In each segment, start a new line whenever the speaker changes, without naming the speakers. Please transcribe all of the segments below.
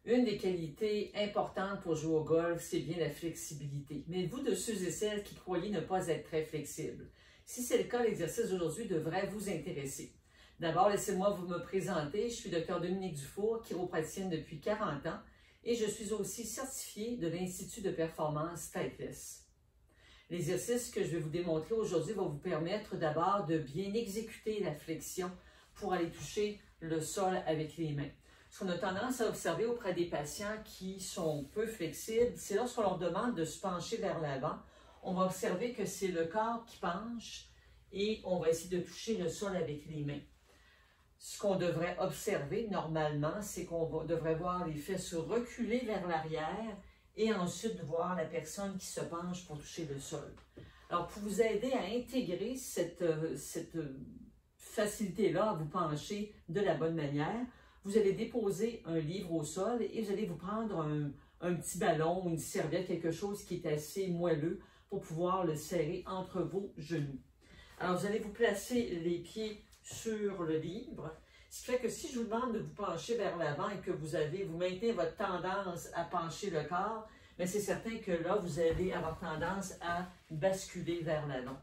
Une des qualités importantes pour jouer au golf, c'est bien la flexibilité. Mais êtes-vous de ceux et celles qui croyaient ne pas être très flexibles? Si c'est le cas, l'exercice d'aujourd'hui devrait vous intéresser. D'abord, laissez-moi vous me présenter. Je suis Dr Dominique Dufour, chiropraticienne depuis 40 ans et je suis aussi certifiée de l'Institut de performance Stateless. L'exercice que je vais vous démontrer aujourd'hui va vous permettre d'abord de bien exécuter la flexion pour aller toucher le sol avec les mains. Ce qu'on a tendance à observer auprès des patients qui sont peu flexibles, c'est lorsqu'on leur demande de se pencher vers l'avant, on va observer que c'est le corps qui penche et on va essayer de toucher le sol avec les mains. Ce qu'on devrait observer normalement, c'est qu'on devrait voir les fesses reculer vers l'arrière et ensuite voir la personne qui se penche pour toucher le sol. Alors, pour vous aider à intégrer cette facilité-là à vous pencher de la bonne manière, vous allez déposer un livre au sol et vous allez vous prendre un petit ballon ou une serviette, quelque chose qui est assez moelleux pour pouvoir le serrer entre vos genoux. Alors, vous allez vous placer les pieds sur le livre, ce qui fait que si je vous demande de vous pencher vers l'avant et que vous maintenez votre tendance à pencher le corps, mais c'est certain que là, vous allez avoir tendance à basculer vers l'avant.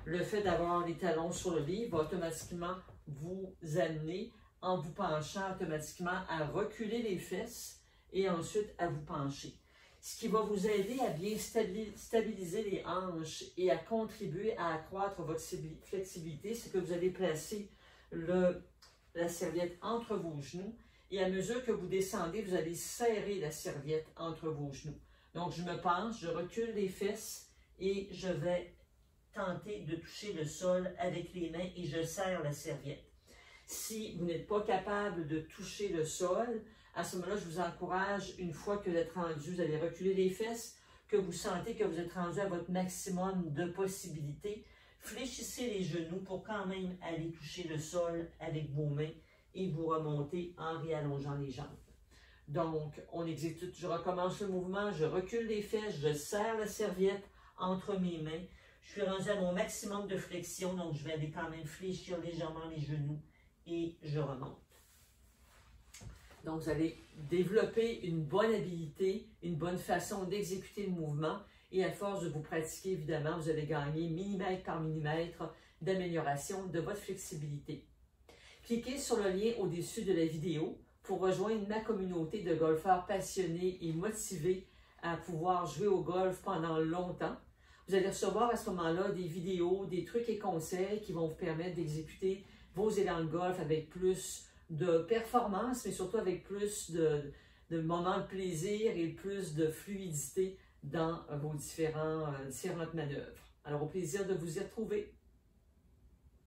Le fait d'avoir les talons sur le livre va automatiquement vous amener, en vous penchant automatiquement, à reculer les fesses et ensuite à vous pencher. Ce qui va vous aider à bien stabiliser les hanches et à contribuer à accroître votre flexibilité, c'est que vous allez placer la serviette entre vos genoux et à mesure que vous descendez, vous allez serrer la serviette entre vos genoux. Donc, je me penche, je recule les fesses et je vais tenter de toucher le sol avec les mains et je serre la serviette. Si vous n'êtes pas capable de toucher le sol, à ce moment-là, je vous encourage, une fois que vous êtes rendu, vous allez reculer les fesses, que vous sentez que vous êtes rendu à votre maximum de possibilités, fléchissez les genoux pour quand même aller toucher le sol avec vos mains et vous remontez en réallongeant les jambes. Donc, on exécute, je recommence le mouvement, je recule les fesses, je serre la serviette entre mes mains. Je suis rendu à mon maximum de flexion, donc je vais aller quand même fléchir légèrement les genoux et je remonte. Donc, vous allez développer une bonne habilité, une bonne façon d'exécuter le mouvement et à force de vous pratiquer, évidemment, vous allez gagner millimètre par millimètre d'amélioration de votre flexibilité. Cliquez sur le lien au-dessus de la vidéo pour rejoindre ma communauté de golfeurs passionnés et motivés à pouvoir jouer au golf pendant longtemps. Vous allez recevoir à ce moment-là des vidéos, des trucs et conseils qui vont vous permettre d'exécuter vos élans de golf avec plus de performance, mais surtout avec plus de moments de plaisir et plus de fluidité dans vos différentes manœuvres. Alors, au plaisir de vous y retrouver.